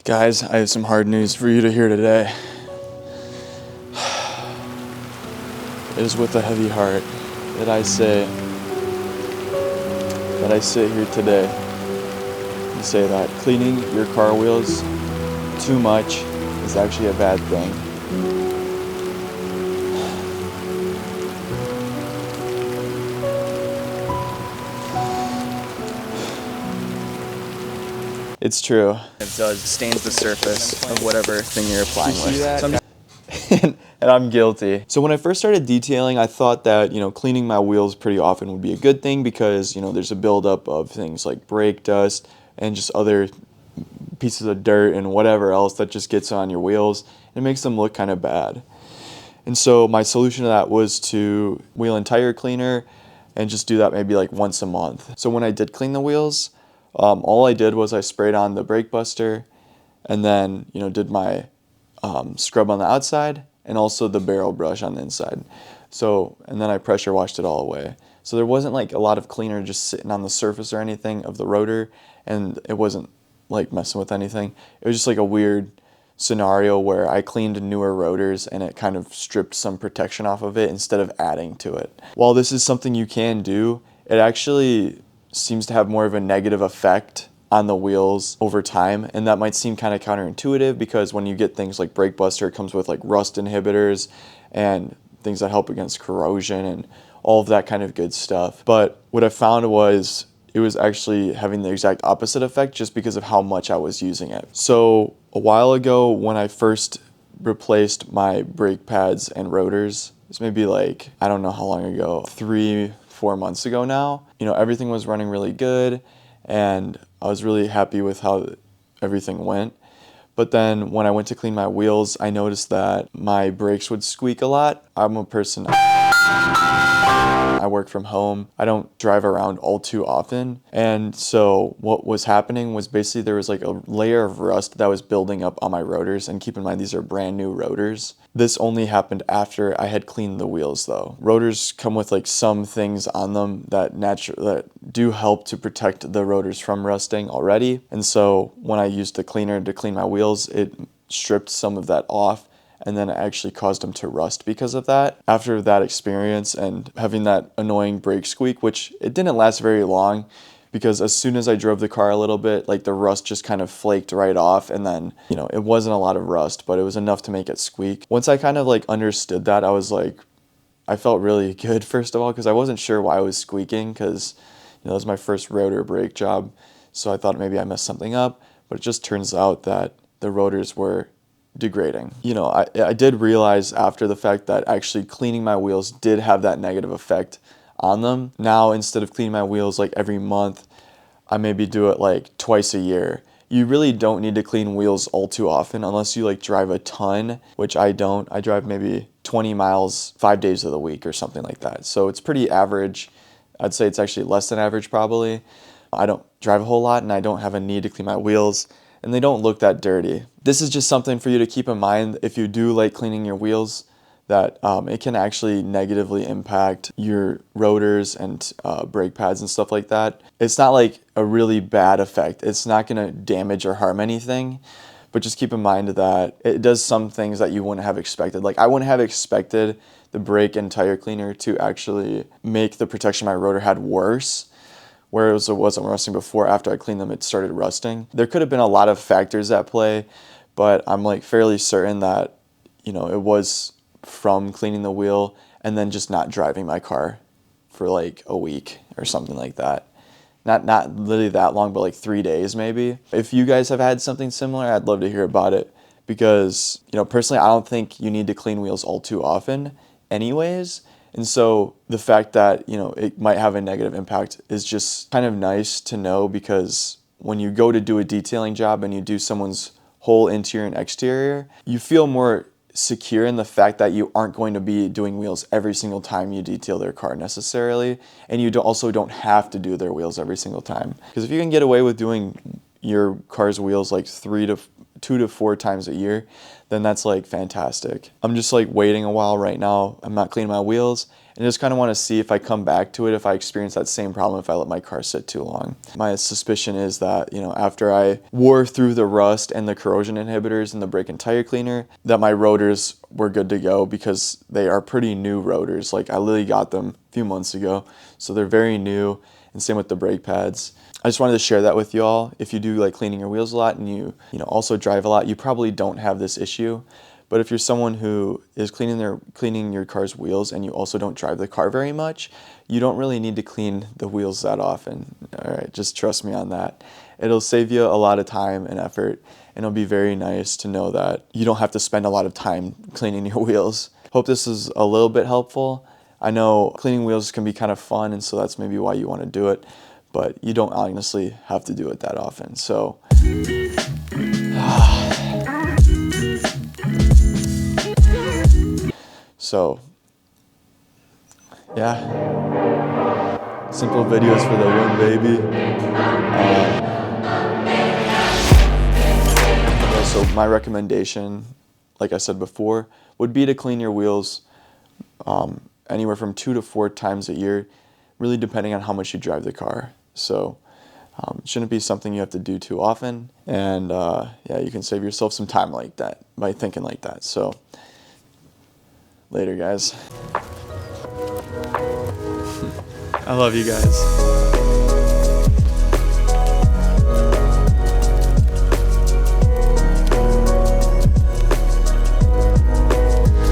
Guys, I have some hard news for you to hear today. It is with a heavy heart that I sit here today and say that cleaning your car wheels too much is actually a bad thing. It's true. It does stains the surface of whatever thing you're applying with. And I'm guilty. So when I first started detailing, I thought that, cleaning my wheels pretty often would be a good thing because, there's a buildup of things like brake dust and just other pieces of dirt and whatever else that just gets on your wheels. It makes them look kind of bad. And so my solution to that was to wheel and tire cleaner and just do that maybe like once a month. So when I did clean the wheels, all I did was I sprayed on the brake buster and then, did my scrub on the outside and also the barrel brush on the inside. So, and then I pressure washed it all away. So there wasn't like a lot of cleaner just sitting on the surface or anything of the rotor, and it wasn't like messing with anything. It was just like a weird scenario where I cleaned newer rotors and it kind of stripped some protection off of it instead of adding to it. While this is something you can do, it actually seems to have more of a negative effect on the wheels over time, and that might seem kind of counterintuitive because when you get things like brake buster, it comes with like rust inhibitors and things that help against corrosion and all of that kind of good stuff. But what I found was it was actually having the exact opposite effect just because of how much I was using it. So a while ago when I first replaced my brake pads and rotors, it's maybe like, I don't know how long ago, 3-4 months ago now, everything was running really good and I was really happy with how everything went. But then when I went to clean my wheels, I noticed that my brakes would squeak a lot. I'm a person, I work from home. I don't drive around all too often. And so what was happening was basically there was like a layer of rust that was building up on my rotors. And keep in mind, these are brand new rotors. This only happened after I had cleaned the wheels though. Rotors come with like some things on them that do help to protect the rotors from rusting already. And so when I used the cleaner to clean my wheels, it stripped some of that off, and then it actually caused them to rust because of that. After that experience and having that annoying brake squeak, which it didn't last very long because as soon as I drove the car a little bit, like the rust just kind of flaked right off, and then, it wasn't a lot of rust, but it was enough to make it squeak. Once I kind of like understood that, I felt really good first of all because I wasn't sure why I was squeaking because, it was my first rotor brake job. So I thought maybe I messed something up, but it just turns out that the rotors were degrading. I did realize after the fact that actually cleaning my wheels did have that negative effect on them. Now, instead of cleaning my wheels like every month, I maybe do it like twice a year. You really don't need to clean wheels all too often unless you like drive a ton, which I don't. I drive maybe 20 miles 5 days of the week or something like that. So it's pretty average. I'd say it's actually less than average probably. I don't drive a whole lot and I don't have a need to clean my wheels, and they don't look that dirty. This is just something for you to keep in mind if you do like cleaning your wheels, that it can actually negatively impact your rotors and brake pads and stuff like that. It's not like a really bad effect. It's not going to damage or harm anything, but just keep in mind that it does some things that you wouldn't have expected. Like I wouldn't have expected the brake and tire cleaner to actually make the protection my rotor had worse. Whereas it wasn't rusting before, after I cleaned them, it started rusting. There could have been a lot of factors at play, but I'm like fairly certain that, it was from cleaning the wheel and then just not driving my car for like a week or something like that. Not literally that long, but like 3 days maybe. If you guys have had something similar, I'd love to hear about it because, personally, I don't think you need to clean wheels all too often anyways. And so the fact that, it might have a negative impact is just kind of nice to know, because when you go to do a detailing job and you do someone's whole interior and exterior, you feel more secure in the fact that you aren't going to be doing wheels every single time you detail their car necessarily, and you also don't have to do their wheels every single time. Because if you can get away with doing your car's wheels like 2 to 4 times a year, then that's like fantastic. I'm just like waiting a while right now. I'm not cleaning my wheels and just kind of want to see if I come back to it, if I experience that same problem if I let my car sit too long. My suspicion is that, you know, after I wore through the rust and the corrosion inhibitors and the brake and tire cleaner, that my rotors were good to go, because they are pretty new rotors. Like, I literally got them a few months ago, so they're very new, and same with the brake pads. I just wanted to share that with y'all. If you do like cleaning your wheels a lot and you also drive a lot, you probably don't have this issue. But if you're someone who is cleaning your car's wheels and you also don't drive the car very much, you don't really need to clean the wheels that often. All right, just trust me on that. It'll save you a lot of time and effort, and it'll be very nice to know that you don't have to spend a lot of time cleaning your wheels. Hope this is a little bit helpful. I know cleaning wheels can be kind of fun, and so that's maybe why you want to do it, but you don't honestly have to do it that often. So yeah, simple videos for the win, baby. So my recommendation, like I said before, would be to clean your wheels anywhere from 2 to 4 times a year, really depending on how much you drive the car. So it shouldn't be something you have to do too often, and yeah, you can save yourself some time like that by thinking like that. So later, guys. I love you guys.